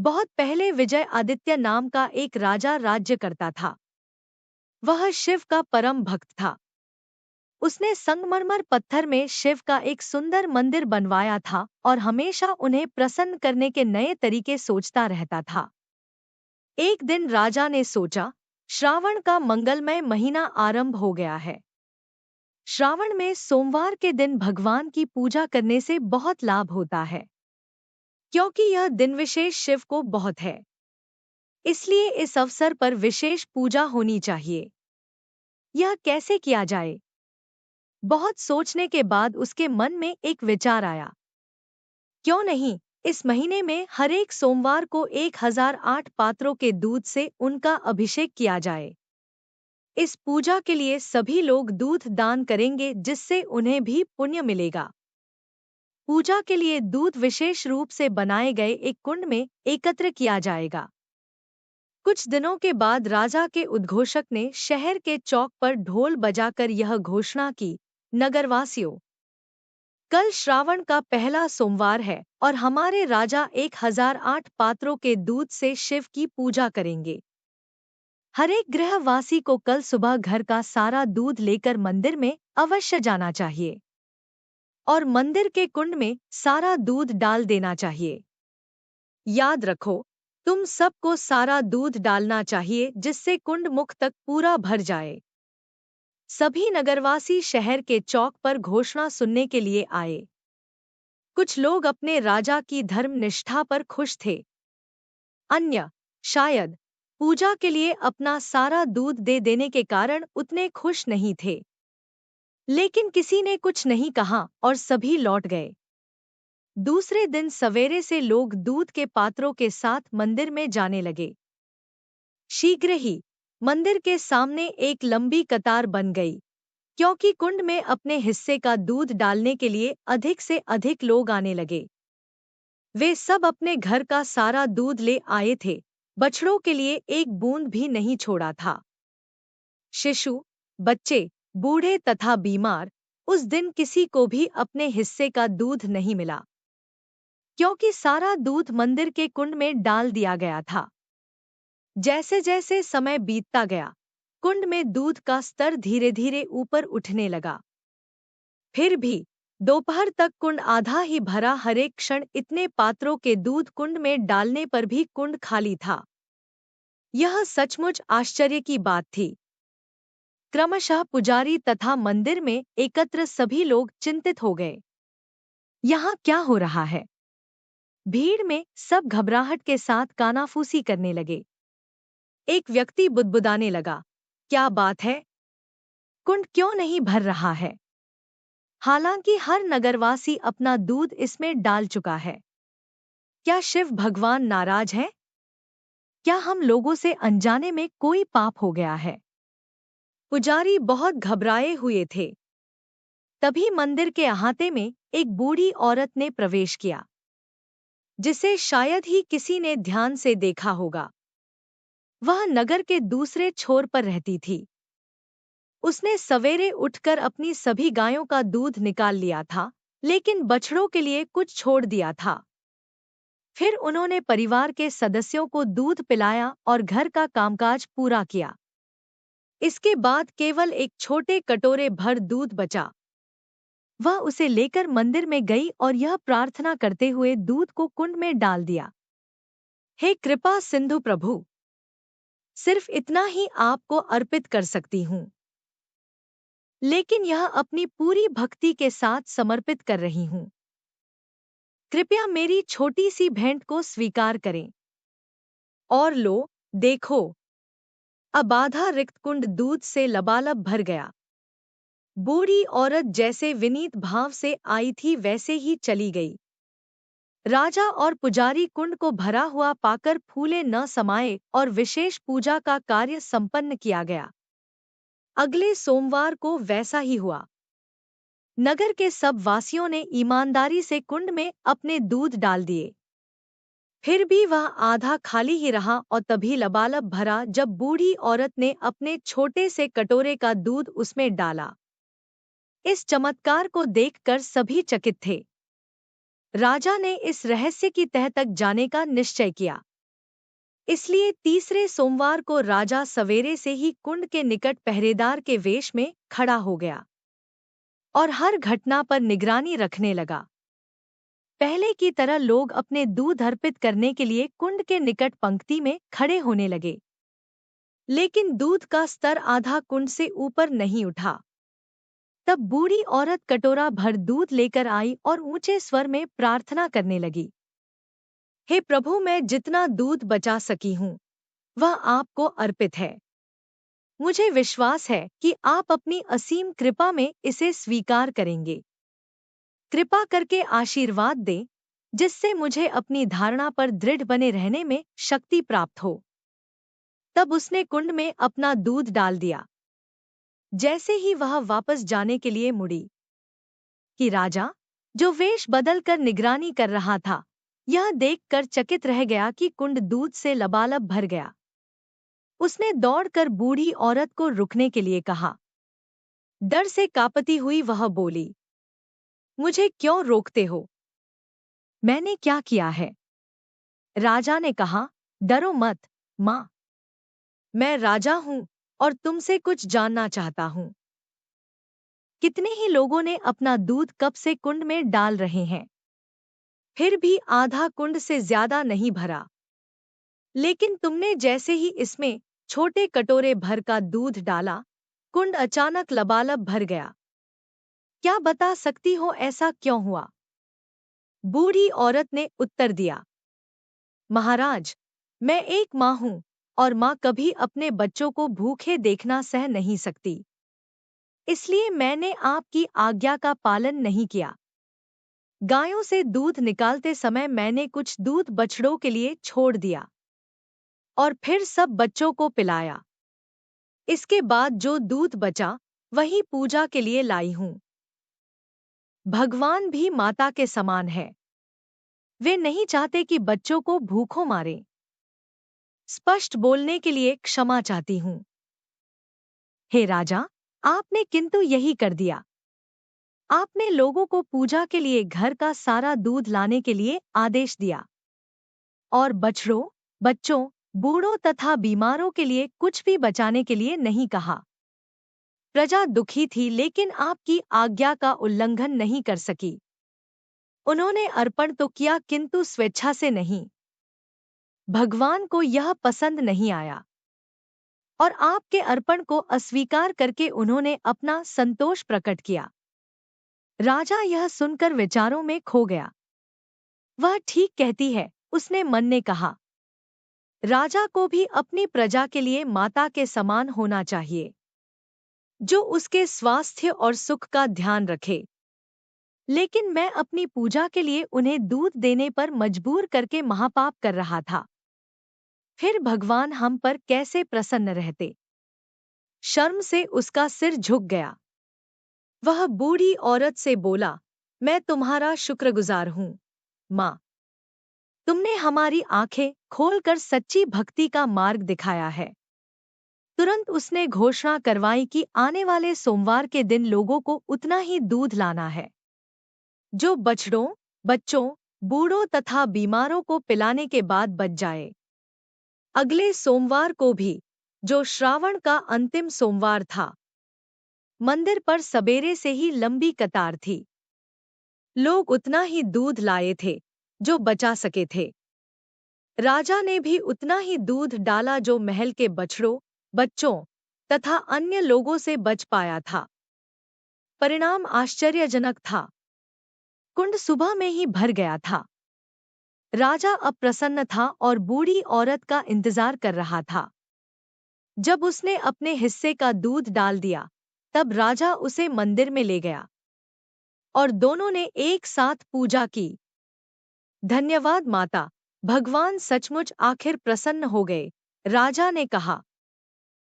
बहुत पहले विजय आदित्य नाम का एक राजा राज्य करता था। वह शिव का परम भक्त था। उसने संगमरमर पत्थर में शिव का एक सुंदर मंदिर बनवाया था और हमेशा उन्हें प्रसन्न करने के नए तरीके सोचता रहता था। एक दिन राजा ने सोचा, श्रावण का मंगलमय महीना आरंभ हो गया है। श्रावण में सोमवार के दिन भगवान की पूजा करने से बहुत लाभ होता है, क्योंकि यह दिन विशेष शिव को बहुत है। इसलिए इस अवसर पर विशेष पूजा होनी चाहिए। यह कैसे किया जाए? बहुत सोचने के बाद उसके मन में एक विचार आया। क्यों नहीं इस महीने में हर एक सोमवार को 1008 पात्रों के दूध से उनका अभिषेक किया जाए। इस पूजा के लिए सभी लोग दूध दान करेंगे, जिससे उन्हें भी पुण्य मिलेगा। पूजा के लिए दूध विशेष रूप से बनाए गए एक कुंड में एकत्र किया जाएगा। कुछ दिनों के बाद राजा के उद्घोषक ने शहर के चौक पर ढोल बजाकर यह घोषणा की, नगरवासियों, कल श्रावण का पहला सोमवार है और हमारे राजा 1008 पात्रों के दूध से शिव की पूजा करेंगे। हर एक गृहवासी को कल सुबह घर का सारा दूध लेकर मंदिर में अवश्य जाना चाहिए और मंदिर के कुंड में सारा दूध डाल देना चाहिए। याद रखो, तुम सबको सारा दूध डालना चाहिए, जिससे कुंड मुख तक पूरा भर जाए। सभी नगरवासी शहर के चौक पर घोषणा सुनने के लिए आए। कुछ लोग अपने राजा की धर्मनिष्ठा पर खुश थे। अन्य शायद पूजा के लिए अपना सारा दूध दे देने के कारण उतने खुश नहीं थे। लेकिन किसी ने कुछ नहीं कहा और सभी लौट गए। दूसरे दिन सवेरे से लोग दूध के पात्रों के साथ मंदिर में जाने लगे। शीघ्र ही मंदिर के सामने एक लंबी कतार बन गई, क्योंकि कुंड में अपने हिस्से का दूध डालने के लिए अधिक से अधिक लोग आने लगे। वे सब अपने घर का सारा दूध ले आए थे, बछड़ों के लिए एक बूंद भी नहीं छोड़ा था। शिशु, बच्चे, बूढ़े तथा बीमार, उस दिन किसी को भी अपने हिस्से का दूध नहीं मिला, क्योंकि सारा दूध मंदिर के कुंड में डाल दिया गया था। जैसे जैसे समय बीतता गया, कुंड में दूध का स्तर धीरे धीरे ऊपर उठने लगा। फिर भी दोपहर तक कुंड आधा ही भरा। हर एक क्षण इतने पात्रों के दूध कुंड में डालने पर भी कुंड खाली था। यह सचमुच आश्चर्य की बात थी। क्रमशः पुजारी तथा मंदिर में एकत्र सभी लोग चिंतित हो गए। यहाँ क्या हो रहा है? भीड़ में सब घबराहट के साथ कानाफूसी करने लगे। एक व्यक्ति बुदबुदाने लगा, क्या बात है? कुंड क्यों नहीं भर रहा है? हालांकि हर नगरवासी अपना दूध इसमें डाल चुका है। क्या शिव भगवान नाराज है? क्या हम लोगों से अनजाने में कोई पाप हो गया है? पुजारी बहुत घबराए हुए थे। तभी मंदिर के अहाते में एक बूढ़ी औरत ने प्रवेश किया, जिसे शायद ही किसी ने ध्यान से देखा होगा। वह नगर के दूसरे छोर पर रहती थी। उसने सवेरे उठकर अपनी सभी गायों का दूध निकाल लिया था, लेकिन बछड़ों के लिए कुछ छोड़ दिया था। फिर उन्होंने परिवार के सदस्यों को दूध पिलाया और घर का कामकाज पूरा किया। इसके बाद केवल एक छोटे कटोरे भर दूध बचा। वह उसे लेकर मंदिर में गई और यह प्रार्थना करते हुए दूध को कुंड में डाल दिया, हे कृपा सिंधु प्रभु, सिर्फ इतना ही आपको अर्पित कर सकती हूँ, लेकिन यह अपनी पूरी भक्ति के साथ समर्पित कर रही हूँ। कृपया मेरी छोटी सी भेंट को स्वीकार करें। और लो, देखो, अब आधा रिक्त कुंड दूध से लबालब भर गया। बूढ़ी औरत जैसे विनीत भाव से आई थी वैसे ही चली गई। राजा और पुजारी कुंड को भरा हुआ पाकर फूले न समाये और विशेष पूजा का कार्य संपन्न किया गया। अगले सोमवार को वैसा ही हुआ। नगर के सब वासियों ने ईमानदारी से कुंड में अपने दूध डाल दिए। फिर भी वह आधा खाली ही रहा और तभी लबालब भरा जब बूढ़ी औरत ने अपने छोटे से कटोरे का दूध उसमें डाला। इस चमत्कार को देखकर सभी चकित थे। राजा ने इस रहस्य की तह तक जाने का निश्चय किया। इसलिए तीसरे सोमवार को राजा सवेरे से ही कुंड के निकट पहरेदार के वेश में खड़ा हो गया और हर घटना पर निगरानी रखने लगा। पहले की तरह लोग अपने दूध अर्पित करने के लिए कुंड के निकट पंक्ति में खड़े होने लगे, लेकिन दूध का स्तर आधा कुंड से ऊपर नहीं उठा। तब बूढ़ी औरत कटोरा भर दूध लेकर आई और ऊंचे स्वर में प्रार्थना करने लगी, हे प्रभु, मैं जितना दूध बचा सकी हूँ वह आपको अर्पित है। मुझे विश्वास है कि आप अपनी असीम कृपा में इसे स्वीकार करेंगे। कृपा करके आशीर्वाद दें, जिससे मुझे अपनी धारणा पर दृढ़ बने रहने में शक्ति प्राप्त हो। तब उसने कुंड में अपना दूध डाल दिया। जैसे ही वह वापस जाने के लिए मुड़ी कि राजा, जो वेश बदलकर निगरानी कर रहा था, यह देखकर चकित रह गया कि कुंड दूध से लबालब भर गया। उसने दौड़कर बूढ़ी औरत को रुकने के लिए कहा। डर से कांपती हुई वह बोली, मुझे क्यों रोकते हो? मैंने क्या किया है? राजा ने कहा, डरो मत, माँ। मैं राजा हूँ और तुमसे कुछ जानना चाहता हूँ। कितने ही लोगों ने अपना दूध कब से कुंड में डाल रहे हैं, फिर भी आधा कुंड से ज्यादा नहीं भरा। लेकिन तुमने जैसे ही इसमें छोटे कटोरे भर का दूध डाला, कुंड अचानक लबालब भर गया। क्या बता सकती हो ऐसा क्यों हुआ? बूढ़ी औरत ने उत्तर दिया, महाराज, मैं एक माँ हूँ और माँ कभी अपने बच्चों को भूखे देखना सह नहीं सकती। इसलिए मैंने आपकी आज्ञा का पालन नहीं किया। गायों से दूध निकालते समय मैंने कुछ दूध बछड़ों के लिए छोड़ दिया और फिर सब बच्चों को पिलाया। इसके बाद जो दूध बचा वही पूजा के लिए लाई हूँ। भगवान भी माता के समान है। वे नहीं चाहते कि बच्चों को भूखों मारे। स्पष्ट बोलने के लिए क्षमा चाहती हूँ। हे राजा, आपने किंतु यही कर दिया। आपने लोगों को पूजा के लिए घर का सारा दूध लाने के लिए आदेश दिया और बछड़ों, बच्चों, बूढ़ों तथा बीमारों के लिए कुछ भी बचाने के लिए नहीं कहा। प्रजा दुखी थी, लेकिन आपकी आज्ञा का उल्लंघन नहीं कर सकी। उन्होंने अर्पण तो किया, किंतु स्वेच्छा से नहीं। भगवान को यह पसंद नहीं आया और आपके अर्पण को अस्वीकार करके उन्होंने अपना संतोष प्रकट किया। राजा यह सुनकर विचारों में खो गया। वह ठीक कहती है, उसने मन में कहा। राजा को भी अपनी प्रजा के लिए माता के समान होना चाहिए, जो उसके स्वास्थ्य और सुख का ध्यान रखे। लेकिन मैं अपनी पूजा के लिए उन्हें दूध देने पर मजबूर करके महापाप कर रहा था। फिर भगवान हम पर कैसे प्रसन्न रहते? शर्म से उसका सिर झुक गया। वह बूढ़ी औरत से बोला, मैं तुम्हारा शुक्रगुजार हूँ, माँ। तुमने हमारी आंखें खोलकर सच्ची भक्ति का मार्ग दिखाया है। तुरंत उसने घोषणा करवाई कि आने वाले सोमवार के दिन लोगों को उतना ही दूध लाना है जो बछड़ों, बच्चों, बूढ़ों तथा बीमारों को पिलाने के बाद बच जाए। अगले सोमवार को भी, जो श्रावण का अंतिम सोमवार था, मंदिर पर सबेरे से ही लंबी कतार थी। लोग उतना ही दूध लाए थे जो बचा सके थे। राजा ने भी उतना ही दूध डाला जो महल के बछड़ों, बच्चों तथा अन्य लोगों से बच पाया था। परिणाम आश्चर्यजनक था। कुंड सुबह में ही भर गया था। राजा अप्रसन्न था और बूढ़ी औरत का इंतजार कर रहा था। जब उसने अपने हिस्से का दूध डाल दिया, तब राजा उसे मंदिर में ले गया और दोनों ने एक साथ पूजा की। धन्यवाद माता, भगवान सचमुच आखिर प्रसन्न हो गए, राजा ने कहा।